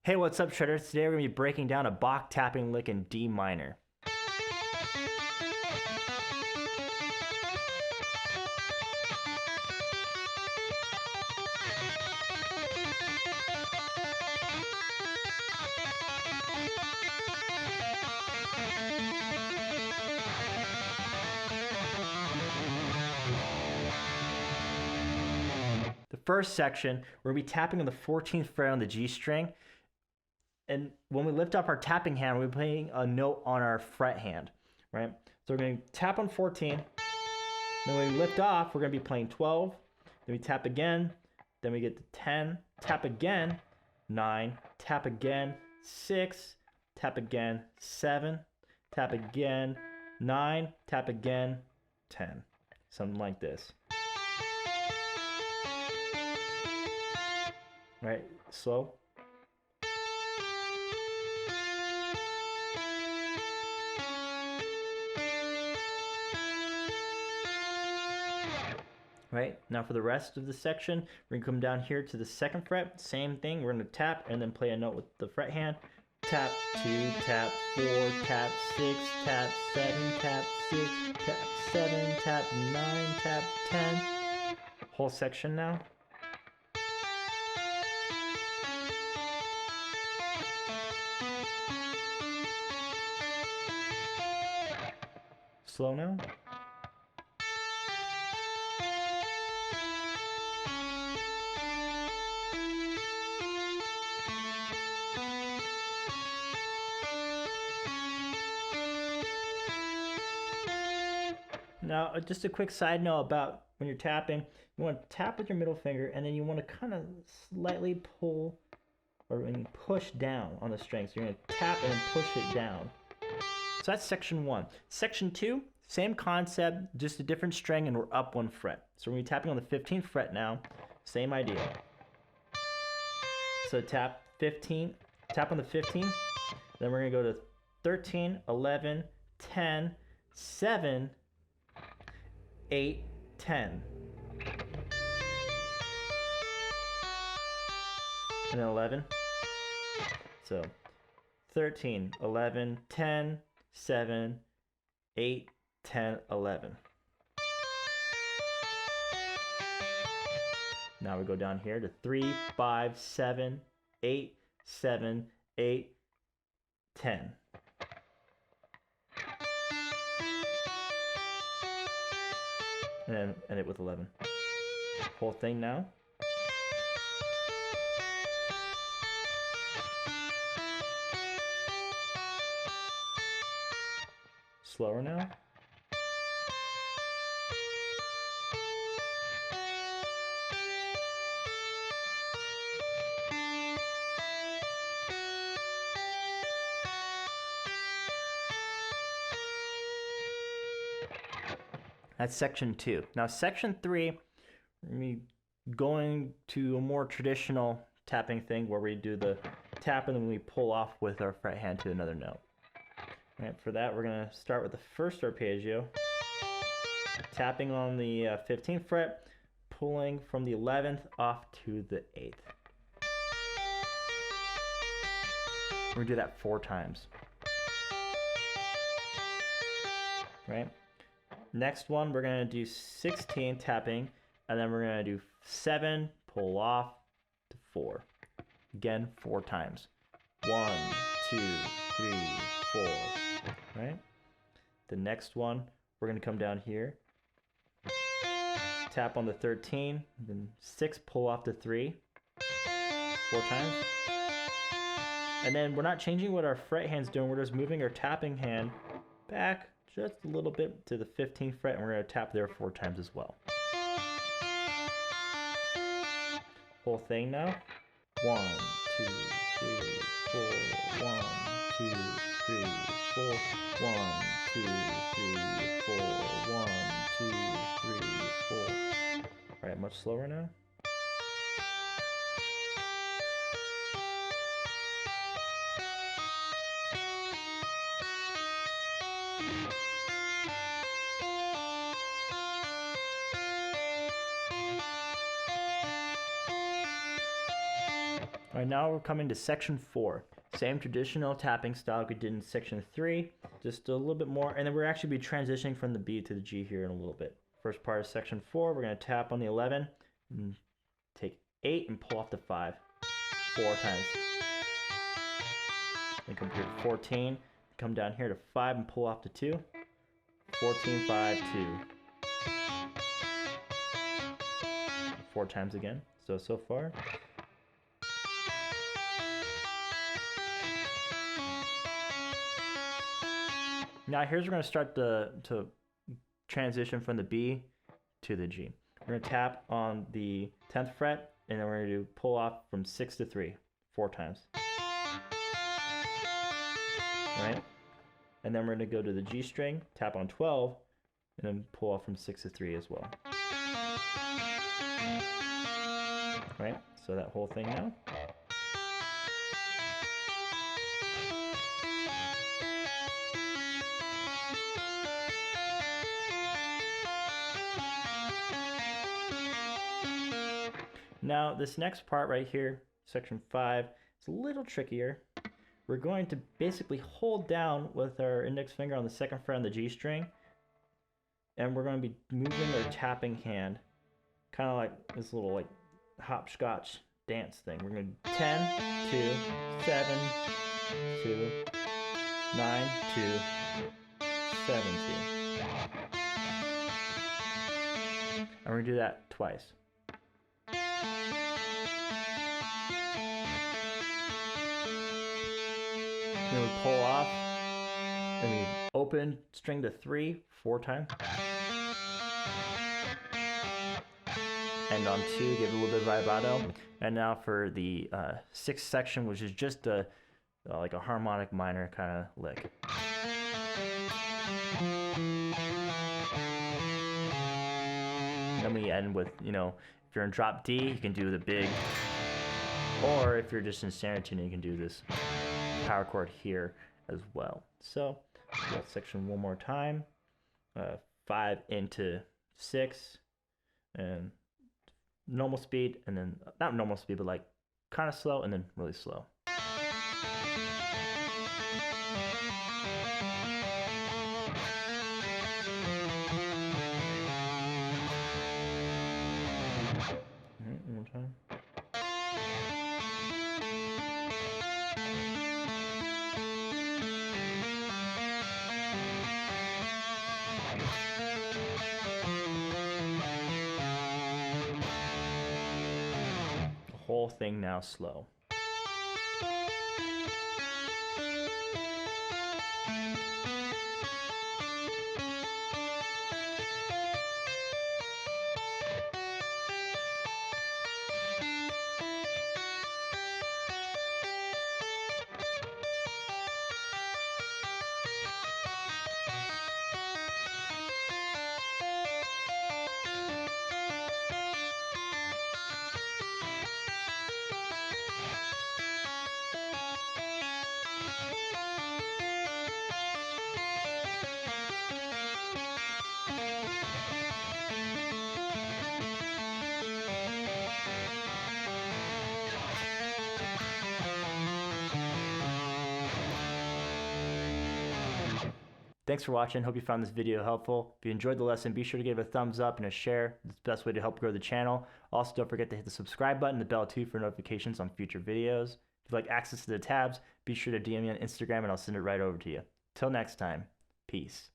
Hey, what's up, Shredders? Today we're going to be breaking down a Bach tapping lick in D minor. The first section, we're going to be tapping on the 14th fret on the G string. And when we lift up our tapping hand, we're playing a note on our fret hand, right? So we're going to tap on 14. Then when we lift off, we're going to be playing 12. Then we tap again. Then we get to 10. Tap again. 9. Tap again. 6. Tap again. 7. Tap again. 9. Tap again. 10. Something like this. Right? Slow. Right, now for the rest of the section, we're going to come down here to the 2nd fret, same thing, we're going to tap and then play a note with the fret hand. Tap 2, tap 4, tap 6, tap 7, tap 6, tap 7, tap 9, tap 10. Whole section now. Slow now. Now, just a quick side note about when you're tapping, you want to tap with your middle finger and then you want to kind of slightly pull or push down on the string. So you're going to tap and push it down. So that's section 1. Section 2, same concept, just a different string and we're up 1 fret. So we're going to be tapping on the 15th fret now, same idea. So tap 15, tap on the 15th, then we're going to go to 13, 11, 10, 7, 8, 10. And then 11. So 13, 11, 10, 7, 8, 10, 11. Now we go down here to 3, 5, 7, 8, 7, 8, 10. And then end it with 11. Whole thing now. Slower now. That's section 2. Now section 3, we're going to a more traditional tapping thing where we do the tap and then we pull off with our fret hand to another note. All right, for that we're going to start with the first arpeggio, tapping on the 15th fret, pulling from the 11th off to the 8th. We're going to do that 4 times. Right? Next one, we're going to do 16 tapping, and then we're going to do 7, pull off to 4. Again, 4 times. 1, 2, 3, 4. Right? The next one, we're going to come down here, tap on the 13, then 6, pull off to 3. 4 times. And then we're not changing what our fret hand's doing, we're just moving our tapping hand back just a little bit to the 15th fret, and we're going to tap there 4 times as well. Whole thing now. 1, 2, 3, 4. 1, 2, 3, 4. 1, 2, 3, 4. 1, 2, 3, 4. All right, much slower now. All right, now we're coming to section 4. Same traditional tapping style we did in section 3, just a little bit more, and then we're actually be transitioning from the B to the G here in a little bit. First part of section 4, we're going to tap on the 11, and take 8 and pull off the 5 4 times. Then come here to 14, come down here to 5 and pull off the 2. 14, 5, 2. 4 times again. So far. Now here's where we're going to start to transition from the B to the G. We're going to tap on the 10th fret, and then we're going to pull off from 6 to 3, 4 times. Right? And then we're going to go to the G string, tap on 12, and then pull off from 6 to 3 as well. Right? So that whole thing now. Now this next part right here, section 5, is a little trickier. We're going to basically hold down with our index finger on the 2nd fret on the G string, and we're going to be moving our tapping hand, kind of like this little like hopscotch dance thing. We're going to 10, 2, 7, 2, 9, 2, 7, 2. And we're going to do that twice. Then we pull off, then we open string to 3, 4 times. And on 2, give it a little bit of vibrato. And now for the 6th section, which is just like a harmonic minor kind of lick. And then we end with, you know, if you're in drop D, you can do the big, or if you're just in standard tuning, you can do this power chord here as well. So that section one more time. 5 into 6, and normal speed, and then not normal speed, but like kind of slow, and then really slow. One more time. Whole thing now slow. Thanks for watching. Hope you found this video helpful. If you enjoyed the lesson, be sure to give it a thumbs up and a share. It's the best way to help grow the channel. Also, don't forget to hit the subscribe button, the bell too, for notifications on future videos. If you'd like access to the tabs, be sure to DM me on Instagram and I'll send it right over to you. Till next time, peace.